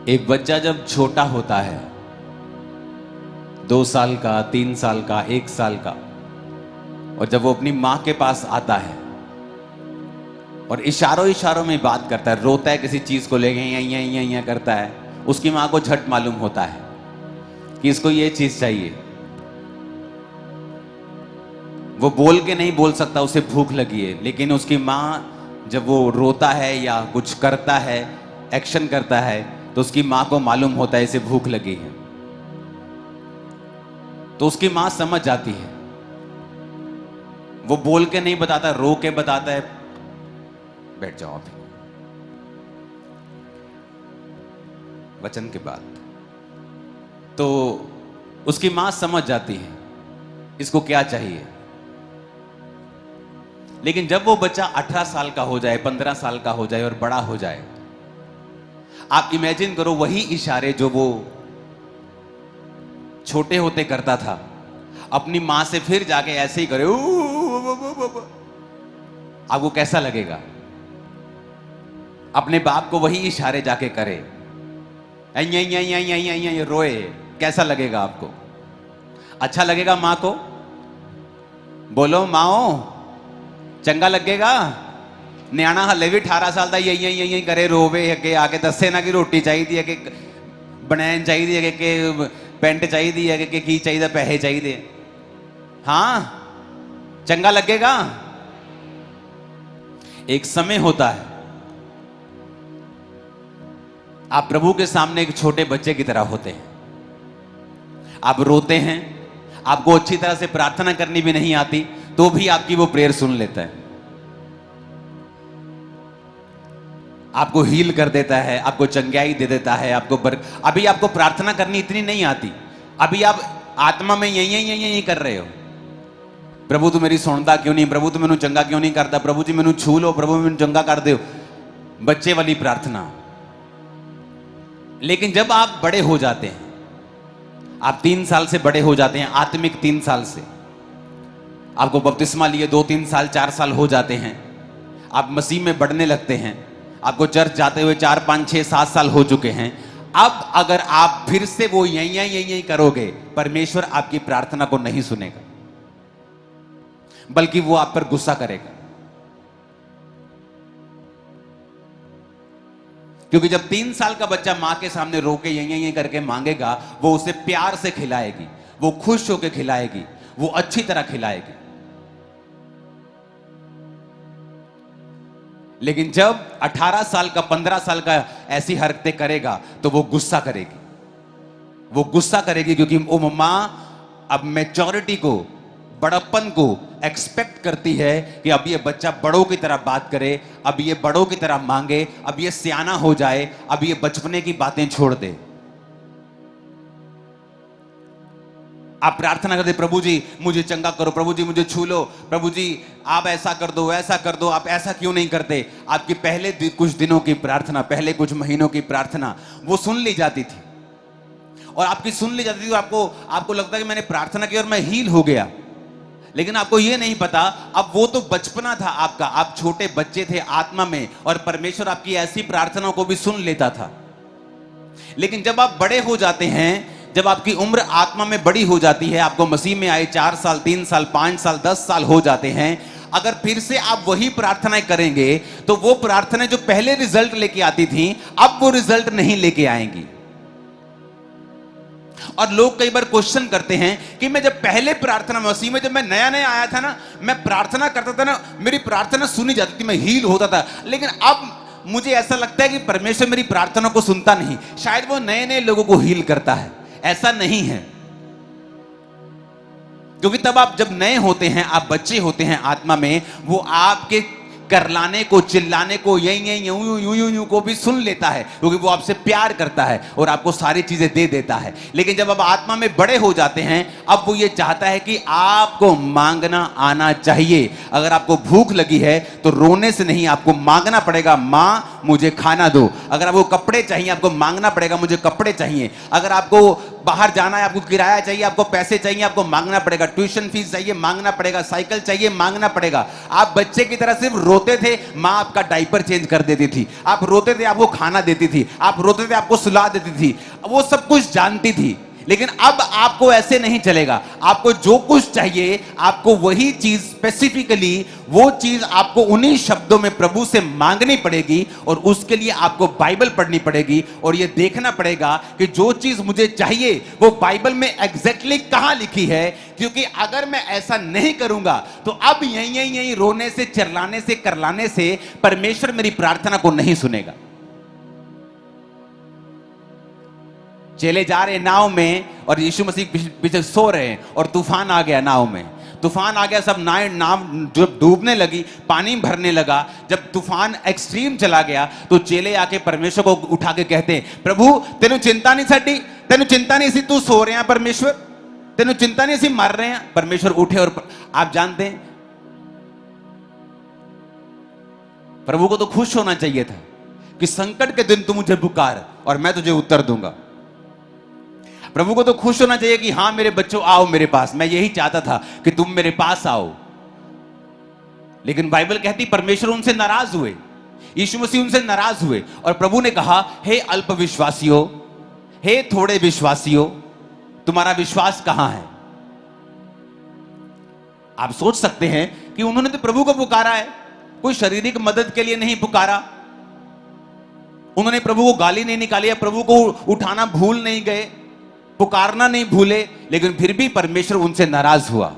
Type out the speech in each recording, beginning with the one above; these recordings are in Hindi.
एक बच्चा जब छोटा होता है, 2 साल का, 3 साल का, 1 साल का, और जब वो अपनी माँ के पास आता है और इशारों इशारों में बात करता है, रोता है किसी चीज को लेके, यहाँ करता है, उसकी माँ को झट मालूम होता है कि इसको ये चीज चाहिए। वो बोल के नहीं बोल सकता उसे भूख लगी है, लेकिन उसकी माँ जब वो रोता है या कुछ करता है, एक्शन करता है, तो उसकी माँ को मालूम होता है इसे भूख लगी है। तो उसकी माँ समझ जाती है। वो बोल के नहीं बताता, रो के बताता है, बैठ जाओ अभी, वचन के बाद। तो उसकी माँ समझ जाती है इसको क्या चाहिए। लेकिन जब वो बच्चा 18 साल का हो जाए, 15 साल का हो जाए और बड़ा हो जाए, आप इमेजिन करो वही इशारे जो वो छोटे होते करता था, अपनी मां से फिर जाके ऐसे ही करे, आपको कैसा लगेगा? अपने बाप को वही इशारे जाके करे, रोए, कैसा लगेगा आपको? अच्छा लगेगा मां को? बोलो माओ, चंगा लगेगा? न्याणा हले भी 18 साल का यही करे, रोवे अगे आके दसे ना कि रोटी चाहिए, कि बनैन चाहिए, कि पेंट चाहिए, कि की चाहिए, पैसे चाहिए। हाँ, चंगा लगेगा? एक समय होता है आप प्रभु के सामने एक छोटे बच्चे की तरह होते हैं। आप रोते हैं, आपको अच्छी तरह से प्रार्थना करनी भी नहीं आती, तो भी आपकी वो प्रेयर सुन लेता है, आपको हील कर देता है, आपको चंगाई दे देता है, अभी आपको प्रार्थना करनी इतनी नहीं आती, अभी आप आत्मा में यही कर रहे हो, प्रभु तू मेरी सुनता क्यों नहीं, प्रभु तू मैनू चंगा क्यों नहीं करता, प्रभु जी मैनू छू लो, प्रभु मैनू चंगा कर दो, बच्चे वाली प्रार्थना। लेकिन जब आप बड़े हो जाते हैं, आप 3 साल से बड़े हो जाते हैं, आत्मिक 3 साल से, आपको बपतिस्मा लिए 2, 3 साल, 4 साल हो जाते हैं, आप मसीह में बढ़ने लगते हैं, आपको चर्च जाते हुए 4, 5, 6, 7 साल हो चुके हैं। अब अगर आप फिर से वो यही करोगे, परमेश्वर आपकी प्रार्थना को नहीं सुनेगा, बल्कि वो आप पर गुस्सा करेगा। क्योंकि जब 3 साल का बच्चा मां के सामने रो के यही करके मांगेगा, वो उसे प्यार से खिलाएगी, वो खुश होकर खिलाएगी, वो अच्छी तरह खिलाएगी। लेकिन जब 18 साल का, 15 साल का ऐसी हरकतें करेगा, तो वो गुस्सा करेगी, वो गुस्सा करेगी, क्योंकि वो मां अब मैच्योरिटी को, बड़प्पन को एक्सपेक्ट करती है कि अब ये बच्चा बड़ों की तरह बात करे, अब ये बड़ों की तरह मांगे, अब ये सियाना हो जाए, अब ये बचपने की बातें छोड़ दे। आप प्रार्थना करते, प्रभु जी मुझे चंगा करो, प्रभु जी मुझे छू लो, प्रभु जी आप ऐसा कर दो, ऐसा कर दो, आप ऐसा क्यों नहीं करते? आपकी पहले कुछ दिनों की प्रार्थना, पहले कुछ महीनों की प्रार्थना वो सुन ली जाती थी, और आपकी सुन ली जाती थी, तो आपको लगता है कि मैंने प्रार्थना की और मैं हील हो गया। लेकिन आपको यह नहीं पता, अब वो तो बचपना था आपका, आप छोटे बच्चे थे आत्मा में, और परमेश्वर आपकी ऐसी प्रार्थनाओं को भी सुन लेता था। लेकिन जब आप बड़े हो जाते हैं, जब आपकी उम्र आत्मा में बड़ी हो जाती है, आपको मसीह में आए 4 साल, 3 साल, 5 साल, 10 साल हो जाते हैं, अगर फिर से आप वही प्रार्थनाएं करेंगे, तो वो प्रार्थनाएं जो पहले रिजल्ट लेके आती थी, अब वो रिजल्ट नहीं लेके आएंगी। और लोग कई बार क्वेश्चन करते हैं कि मैं जब पहले प्रार्थना मसीह में, जब मैं नया नया आया था ना, मैं प्रार्थना करता था ना, मेरी प्रार्थना सुनी जाती थी, मैं हील होता था, लेकिन अब मुझे ऐसा लगता है कि परमेश्वर मेरी प्रार्थना को सुनता नहीं। शायद वो नए नए लोगों को हील करता है, ऐसा नहीं है। क्योंकि तब आप जब नए होते हैं, आप बच्चे होते हैं आत्मा में, वो आपके करलाने को, चिल्लाने को, यूं को भी सुन लेता है, क्योंकि वो आपसे प्यार करता है और आपको सारी चीजें दे देता है। लेकिन जब आप आत्मा में बड़े हो जाते हैं, अब वो ये चाहता है कि आपको मांगना आना चाहिए। अगर आपको भूख लगी है तो रोने से नहीं, आपको मांगना पड़ेगा, मां मुझे खाना दो। अगर आपको कपड़े चाहिए, आपको मांगना पड़ेगा, मुझे कपड़े चाहिए। अगर आपको बाहर जाना है, आपको किराया चाहिए, आपको पैसे चाहिए, आपको मांगना पड़ेगा, ट्यूशन फीस चाहिए मांगना पड़ेगा, साइकिल चाहिए मांगना पड़ेगा। आप बच्चे की तरह सिर्फ रोते थे, माँ आपका डायपर चेंज कर देती थी, आप रोते थे आपको खाना देती थी, आप रोते थे आपको सुला देती थी, वो सब कुछ जानती थी। लेकिन अब आपको ऐसे नहीं चलेगा। आपको जो कुछ चाहिए, आपको वही चीज स्पेसिफिकली, वो चीज आपको उन्हीं शब्दों में प्रभु से मांगनी पड़ेगी, और उसके लिए आपको बाइबल पढ़नी पड़ेगी और ये देखना पड़ेगा कि जो चीज मुझे चाहिए वो बाइबल में एग्जैक्टली कहां लिखी है। क्योंकि अगर मैं ऐसा नहीं करूंगा तो अब यहीं रोने से, चिल्लाने से, करलाने से परमेश्वर मेरी प्रार्थना को नहीं सुनेगा। चले जा रहे नाव में और यीशु मसीह पीछे सो रहे हैं और तूफान आ गया नाव में। तूफान आ गया, सब नाव जब डूबने लगी, पानी भरने लगा, जब तूफान एक्सट्रीम चला गया तो चेले आके परमेश्वर को उठा के कहते हैं, प्रभु तेनू चिंता नहीं साडी, तेनू चिंता नहीं सी, तू सो रहे हैं परमेश्वर, तेनू चिंता नहीं सी, मर रहे हैं। परमेश्वर उठे और आप जानते हैं प्रभु को तो खुश होना चाहिए था कि संकट के दिन तू मुझे पुकार और मैं तुझे उत्तर दूंगा। प्रभु को तो खुश होना चाहिए कि हाँ मेरे बच्चों आओ मेरे पास, मैं यही चाहता था कि तुम मेरे पास आओ। लेकिन बाइबल कहती परमेश्वर उनसे नाराज हुए, यीशु मसीह उनसे नाराज हुए और प्रभु ने कहा, हे अल्प विश्वासियों, हे थोड़े विश्वासियों, तुम्हारा विश्वास कहां है। आप सोच सकते हैं कि उन्होंने तो प्रभु को पुकारा है, कोई शारीरिक मदद के लिए नहीं पुकारा, उन्होंने प्रभु को गाली नहीं निकाली, प्रभु को उठाना भूल नहीं गए, पुकारना नहीं भूले, लेकिन फिर भी परमेश्वर उनसे नाराज हुआ।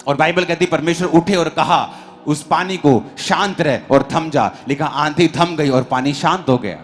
और बाइबल कहती परमेश्वर उठे और कहा उस पानी को शांत रह और थम जा, लिखा आंधी थम गई और पानी शांत हो गया।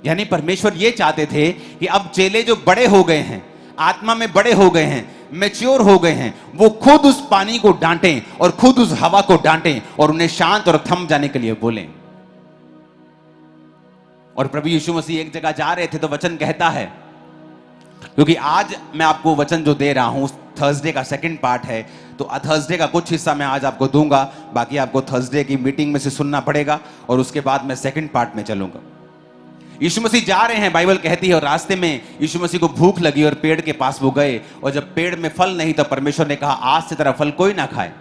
यानी परमेश्वर ये चाहते थे कि अब चेले जो बड़े हो गए हैं, आत्मा में बड़े हो गए हैं, मैच्योर हो गए हैं, वो खुद उस पानी को डांटें और खुद उस हवा को डांटें और उन्हें शांत और थम जाने के लिए बोलें। और प्रभु यीशु मसीह एक जगह जा रहे थे तो वचन कहता है, क्योंकि आज मैं आपको वचन जो दे रहा हूं थर्सडे का सेकंड पार्ट है, तो थर्सडे का कुछ हिस्सा मैं आज आपको दूंगा, बाकी आपको थर्सडे की मीटिंग में से सुनना पड़ेगा और उसके बाद मैं सेकंड पार्ट में चलूंगा। यीशु मसीह जा रहे हैं, बाइबल कहती है, और रास्ते में यीशु मसीह को भूख लगी और पेड़ के पास वो गए, और जब पेड़ में फल नहीं तो परमेश्वर ने कहा आज से तेरा फल कोई ना खाए।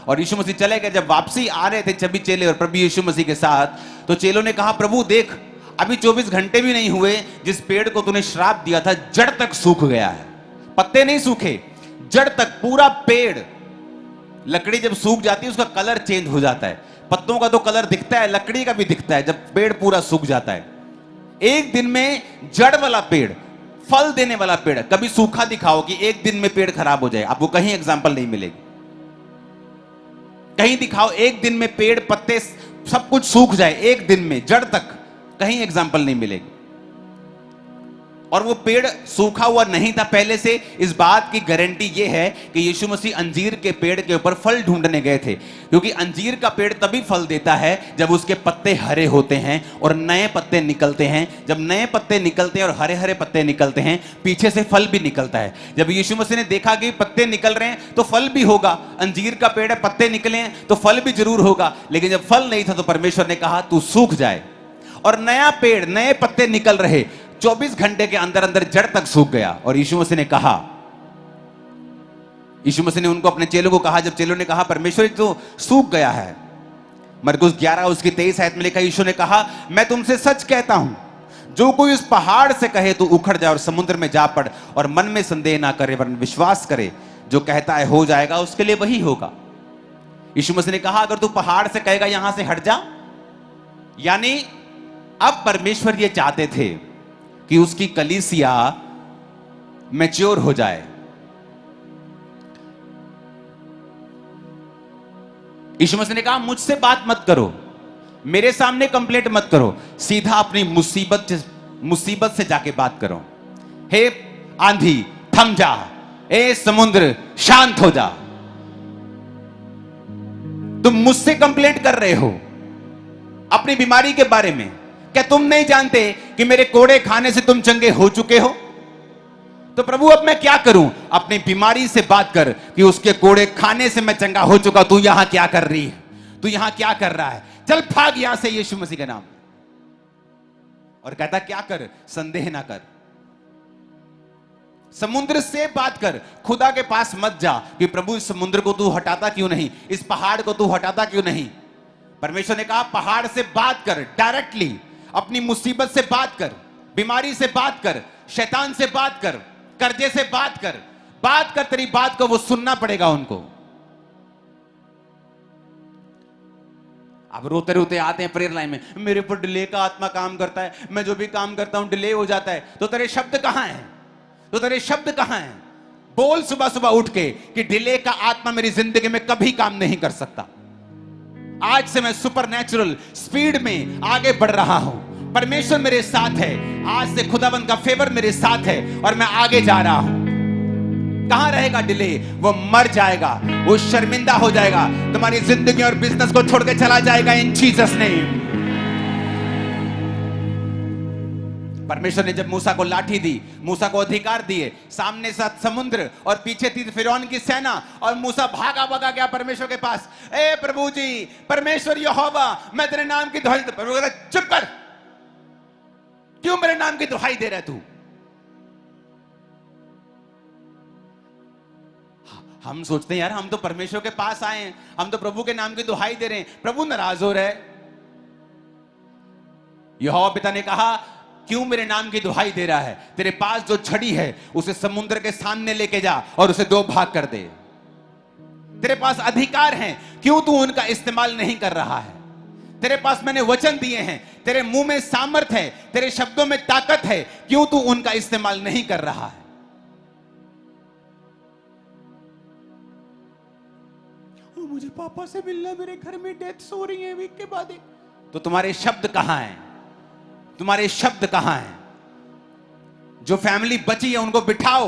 और यीशु मसीह चले गए। जब वापसी आ रहे थे सभी चेले और प्रभु यीशु मसीह के साथ, तो चेलों ने कहा प्रभु देख, अभी 24 घंटे भी नहीं हुए, जिस पेड़ को तूने श्राप दिया था जड़ तक सूख गया है। पत्ते नहीं सूखे, जड़ तक पूरा पेड़। लकड़ी जब सूख जाती है उसका कलर चेंज हो जाता है, पत्तों का तो कलर दिखता है, लकड़ी का भी दिखता है जब पेड़ पूरा सूख जाता है। एक दिन में जड़ वाला पेड़, फल देने वाला पेड़, कभी सूखा दिखाओ कि एक दिन में पेड़ खराब हो जाए, आपको कहीं एग्जांपल नहीं मिलेगी। कहीं दिखाओ एक दिन में पेड़, पत्ते सब कुछ सूख जाए एक दिन में जड़ तक, कहीं एग्जाम्पल नहीं मिलेगी। और वो पेड़ सूखा हुआ नहीं था पहले से। इस बात की गारंटी ये है कि यीशु मसीह अंजीर के पेड़ के ऊपर फल ढूंढने गए थे, क्योंकि अंजीर का पेड़ तभी फल देता है जब उसके पत्ते हरे होते हैं और नए पत्ते निकलते हैं। जब नए पत्ते निकलते हैं और हरे हरे पत्ते निकलते हैं, पीछे से फल भी निकलता है। जब यीशु मसीह ने देखा कि पत्ते निकल रहे हैं तो फल भी होगा, अंजीर का पेड़ है, पत्ते निकले हैं तो फल भी जरूर होगा। लेकिन जब फल नहीं था तो परमेश्वर ने कहा तू सूख जाए, और नया पेड़, नए पत्ते निकल रहे, 24 घंटे के अंदर अंदर जड़ तक सूख गया। और यीशु मसीह ने कहा, यीशु मसीह ने उनको, अपने चेलों को कहा, जब चेलों ने कहा परमेश्वर तो सूख गया है, मरकुस 11 उसकी 23 आयत में लिखा, यीशु ने कहा मैं तुमसे सच कहता हूं, जो कोई उस पहाड़ से कहे तू उखड़ जाए और समुद्र में जा पड़, और मन में संदेह ना करे वरन विश्वास करे, जो कहता है हो जाएगा, उसके लिए वही होगा। यीशु मसीह ने कहा अगर तू पहाड़ से कहेगा यहां से हट जा, यानी अब परमेश्वर ये चाहते थे कि उसकी कलीसिया मैच्योर हो जाए। यीशु मसीह ने कहा मुझसे बात मत करो, मेरे सामने कंप्लेंट मत करो, सीधा अपनी मुसीबत से जाके बात करो। हे आंधी थम जा, ए समुद्र शांत हो जा। तुम मुझसे कंप्लेंट कर रहे हो अपनी बीमारी के बारे में, क्या तुम नहीं जानते कि मेरे कोड़े खाने से तुम चंगे हो चुके हो? तो प्रभु अब मैं क्या करूं? अपनी बीमारी से बात कर कि उसके कोड़े खाने से मैं चंगा हो चुका, तू यहां क्या कर रही है, तू यहां क्या कर रहा है, चल भाग यहां से यीशु मसीह के नाम। और कहता क्या कर, संदेह ना कर। समुद्र से बात कर, खुदा के पास मत जा कि प्रभु इस समुद्र को तू हटाता क्यों नहीं, इस पहाड़ को तू हटाता क्यों नहीं। परमेश्वर ने कहा पहाड़ से बात कर, डायरेक्टली अपनी मुसीबत से बात कर, बीमारी से बात कर, शैतान से बात कर, कर्जे से बात कर, तेरी बात को वो सुनना पड़ेगा उनको। अब रोते रोते आते हैं प्रेयर लाइन में, मेरे पर डिले का आत्मा काम करता है, मैं जो भी काम करता हूं डिले हो जाता है। तो तेरे शब्द कहां हैं? तो तेरे शब्द कहां हैं? बोल सुबह सुबह उठ के कि डिले का आत्मा मेरी जिंदगी में कभी काम नहीं कर सकता। आज से मैं सुपरनैचुरल स्पीड में आगे बढ़ रहा हूं, परमेश्वर मेरे साथ है, आज से खुदाबंद का फेवर मेरे साथ है और मैं आगे जा रहा हूं। कहां रहेगा डिले? वो मर जाएगा, वो शर्मिंदा हो जाएगा, तुम्हारी जिंदगी और बिजनेस को छोड़ के चला जाएगा इन जीसस नेम। परमेश्वर ने जब मूसा को लाठी दी, मूसा को अधिकार दिए, सामने साथ समुद्र और पीछे थी फिरौन की सेना, और मूसा भागा भागा गया परमेश्वर के पास। ए प्रभु जी, परमेश्वर यहोवा, मैं तेरे नाम की दुहाई। प्रभु कहता चुप कर, क्यों मेरे नाम की दुहाई दे रहा है तू? हम सोचते हैं यार हम तो परमेश्वर के पास आए हैं, हम तो प्रभु के नाम की दुहाई दे रहे हैं, प्रभु नाराज हो रहे। यहोवा पिता ने कहा क्यों मेरे नाम की दुहाई दे रहा है? तेरे पास जो छड़ी है उसे समुद्र के सामने लेके जा और उसे दो भाग कर दे। तेरे पास अधिकार है, क्यों तू उनका इस्तेमाल नहीं कर रहा है? तेरे पास मैंने वचन दिए हैं, तेरे मुंह में सामर्थ है, तेरे शब्दों में ताकत है, क्यों तू उनका इस्तेमाल नहीं कर रहा है? मुझे पापा से मिलना, मेरे घर में डेथ हो रही है वीक के बाद। तो तुम्हारे शब्द कहां हैं? तुम्हारे शब्द कहां हैं? जो फैमिली बची है उनको बिठाओ,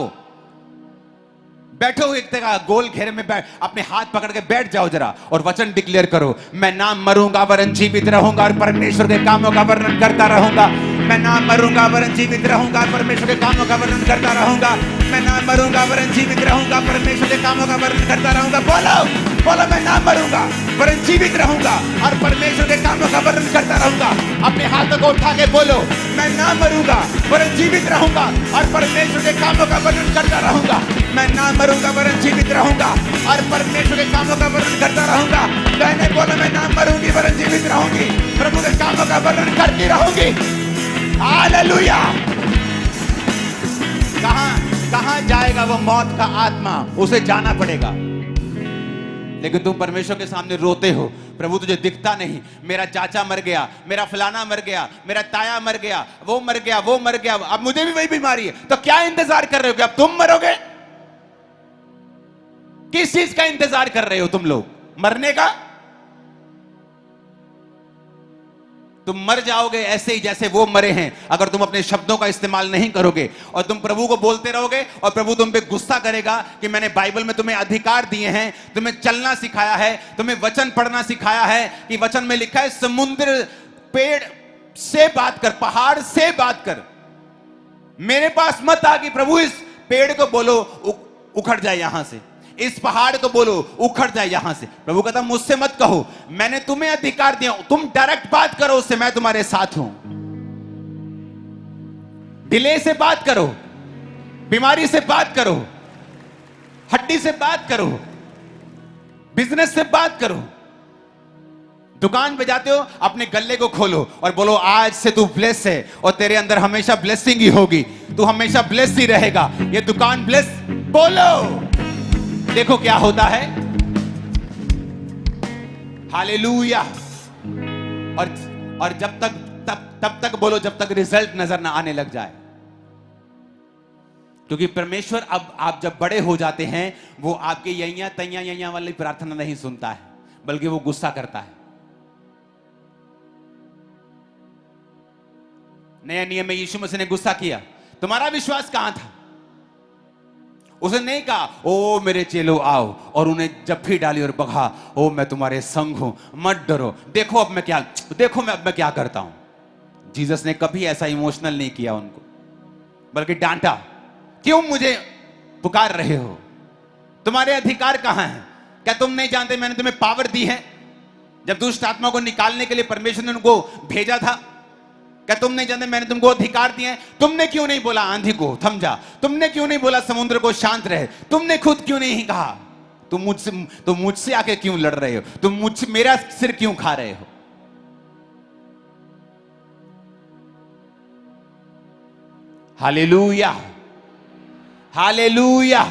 बैठो एक जगह गोल घेरे में बैठ, अपने हाथ पकड़ के बैठ जाओ जरा और वचन डिक्लेयर करो, मैं ना मरूंगा वरन जीवित रहूंगा और परमेश्वर के कामों का वर्णन करता रहूंगा। मैं ना मरूंगा वरन जीवित रहूंगा, परमेश्वर के कामों का वर्णन करता रहूंगा। मैं ना मरूंगा वरन जीवित रहूंगा, परमेश्वर के कामों का वर्णन करता रहूंगा। बोलो बोलो, मैं ना मरूंगा वरन जीवित रहूंगा और परमेश्वर के कामों का वर्णन करता रहूंगा। अपने हाथों को उठा के बोलो, मैं ना मरूंगा वरन जीवित रहूंगा और परमेश्वर के कामों का वर्णन करता रहूंगा। मैं ना मरूंगा वरन जीवित रहूंगा और परमेश्वर के कामों का वर्णन करता रहूंगा। बहने बोलो, मैं ना मरूंगी वरन जीवित रहूंगी, प्रभु के कामों का वर्णन करती रहूंगी। हालेलुया। कहां जाएगा वो मौत का आत्मा? उसे जाना पड़ेगा। लेकिन तुम परमेश्वर के सामने रोते हो, प्रभु तुझे दिखता नहीं, मेरा चाचा मर गया, मेरा फलाना मर गया, मेरा ताया मर गया, वो मर गया, वो मर गया, अब मुझे भी वही बीमारी है। तो क्या इंतजार कर रहे हो कि अब तुम मरोगे? किस चीज का इंतजार कर रहे हो तुम लोग? मरने का? तुम मर जाओगे ऐसे ही जैसे वो मरे हैं, अगर तुम अपने शब्दों का इस्तेमाल नहीं करोगे और तुम प्रभु को बोलते रहोगे और प्रभु तुम पे गुस्सा करेगा कि मैंने बाइबल में तुम्हें अधिकार दिए हैं, तुम्हें चलना सिखाया है, तुम्हें वचन पढ़ना सिखाया है कि वचन में लिखा है समुद्र पेड़ से बात कर, पहाड़ से बात कर, मेरे पास मत आ कि प्रभु इस पेड़ को बोलो उखड़ जाए यहां से, इस पहाड़ को बोलो उखड़ जाए यहां से। प्रभु कहता मुझसे मत कहो, मैंने तुम्हें अधिकार दिया, तुम डायरेक्ट बात करो उससे, मैं तुम्हारे साथ हूं। डिले से बात करो, बीमारी से बात करो, हड्डी से बात करो, बिजनेस से बात करो। दुकान पे जाते हो, अपने गल्ले को खोलो और बोलो आज से तू ब्लेस है और तेरे अंदर हमेशा ब्लेसिंग ही होगी, तू हमेशा ब्लेस ही रहेगा, ये दुकान ब्लेस। बोलो, देखो क्या होता है। हालेलुया। और जब तक तब तक बोलो जब तक रिजल्ट नजर ना आने लग जाए, क्योंकि परमेश्वर अब आप जब बड़े हो जाते हैं वो आपके यैया तैया यैया वाली प्रार्थना नहीं सुनता है, बल्कि वो गुस्सा करता है। नया नियम में यीशु मसीह ने गुस्सा किया, तुम्हारा विश्वास कहां था? उसने नहीं कहा ओ मेरे चेलो आओ और उन्हें जप्फी डाली और बगा, ओ मैं तुम्हारे संग हूं, मत डरो, देखो अब मैं क्या करता हूं। जीसस ने कभी ऐसा इमोशनल नहीं किया उनको, बल्कि डांटा, क्यों मुझे पुकार रहे हो? तुम्हारे अधिकार कहां हैं? क्या तुम नहीं जानते मैंने तुम्हें पावर दी है? जब दुष्ट आत्मा को निकालने के लिए परमेश्वर ने उनको भेजा था, क्या तुम नहीं जानते मैंने तुमको अधिकार दिए हैं? तुमने क्यों नहीं बोला आंधी को थम जा? तुमने क्यों नहीं बोला समुद्र को शांत रहे? तुमने खुद क्यों नहीं कहा? तुम मुझसे आके क्यों लड़ रहे हो? तुम मुझसे मेरा सिर क्यों खा रहे हो? Hallelujah, hallelujah.